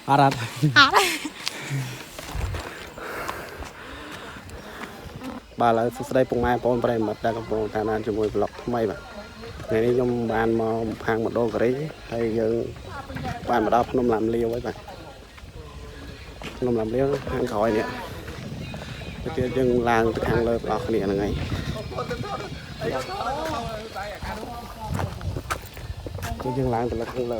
អត់អត់បាទឥឡូវសួស្តីពុកម៉ែបងប្អូនប្រិយមិត្តដែលកំពុងតាមដានជាមួយប្លុកថ្មីបាទថ្ងៃនេះខ្ញុំបានមកខាងមណ្ឌលគិរីហើយយើងបានមកដល់ភ្នំឡាំលាវហើយបាទភ្នំឡាំលាវខាងក្រោយនេះទៅទៀតយើងឡើងទៅខាងលើបងប្អូនគ្នាហ្នឹងហើយយើងឡើងទៅលើខាងលើ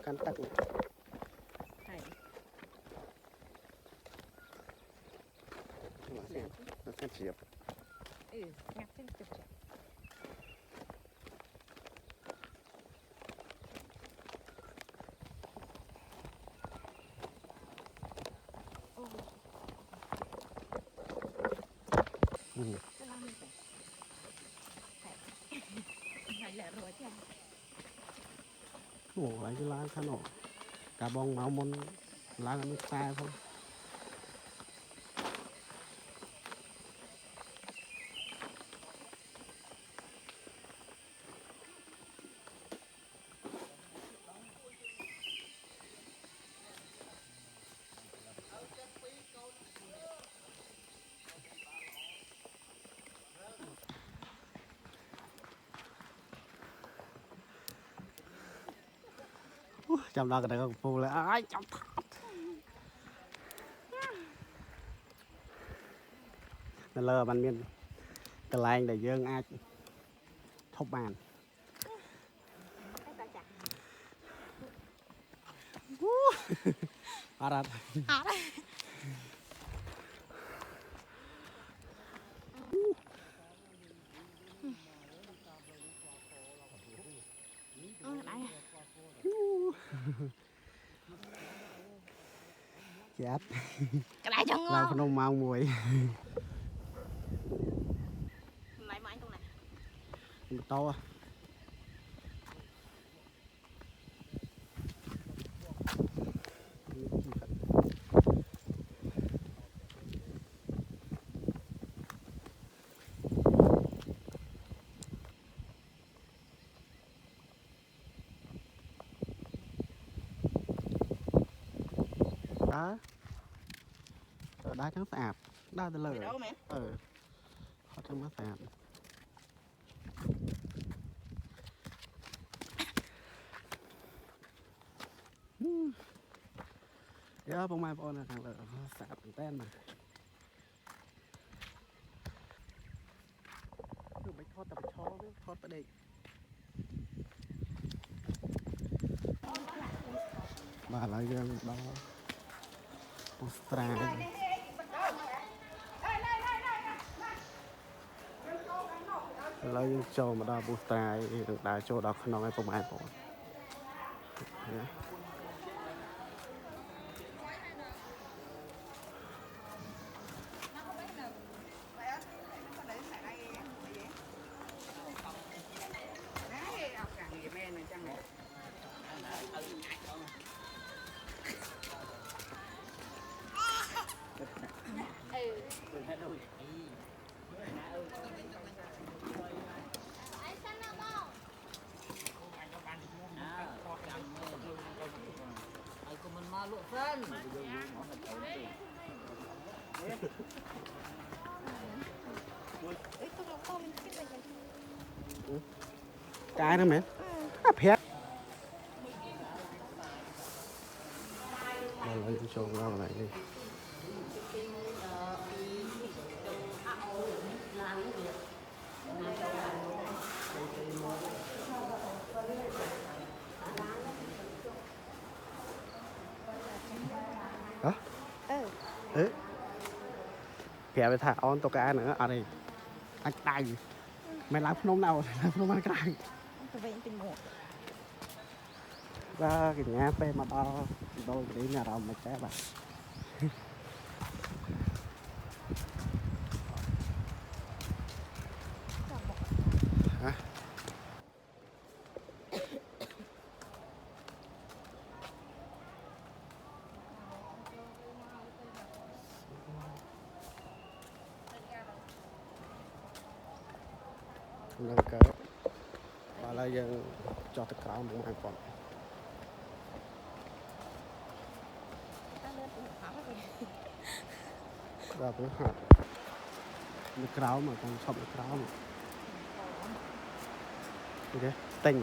កាន់ទឹកហើយកាន់ជ្រាបងាប់ចឹងជប់អូហើយយើងឡើងខាងនោះកាបងមកមុនឡើងអត់មានខ្សែផងចាំដល់កណ្ដឹងកំពូលហើយចាំថតនៅលើมันមានកន្លែងដែលយើងអាចធប់បានអត់អត់ចាប់កន្លែងចង់ងឡើងភ្នំម៉ោង1កន្លែងមកអញតรงไหนម៉ូតូដើរចឹងស្អាតដើរទៅលើហត់ចឹងមកស្អាតយ៉ាបងប្អូនខាងលើស្អាតមែនតើបាទគឺមិនថតតែប្រឈមថតប្រដេកបាទឥឡូវយើងដល់អូស្ត្រាលឥឡូវយើងចូលមកដល់អូស្ត្រាលនឹងដើរចូលដល់ក្នុងហើយពុកម៉ែបងប្អូនcái đó mẹ phép lấy cho ra lại đi hả phép phải thả on tàu cá nữa ở đây anh tay mày làm phun nào làm phun ăn cái ra cái nhà pe mà to đôi đi nhà đâu mà té bà hả នឹងកើបើឡើយយើងចោះទៅក្រោមមកមកគាត់ ta lên cũng khó rồi ដល់ទៅហាត់នៅក្រោមមកឈប់នៅក្រោមអូខេតែញ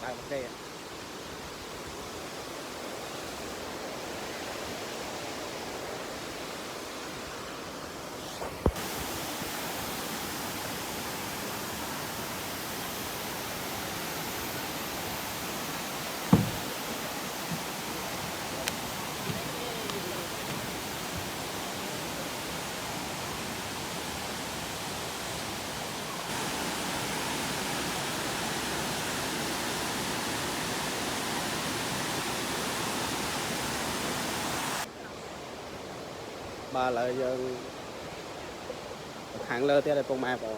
tại một cây ba lại giờ hàng lơ thế này phong mai còn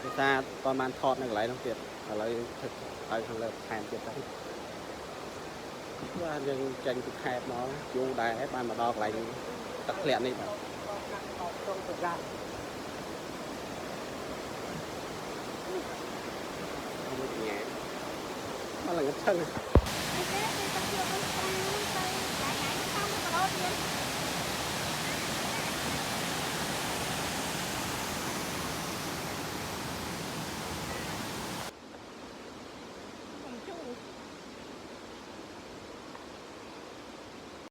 người ta con man thọt này lại nó tiệt lại thực tại hàng lơ hàng tiệt đấy và nhưng tranh thực hẹp nó chu đài hết ban mà đo lại tắt lẹn đi mà không có nhẹ nó là cái thân cái tao chưa có con tay cái xong nó có đốt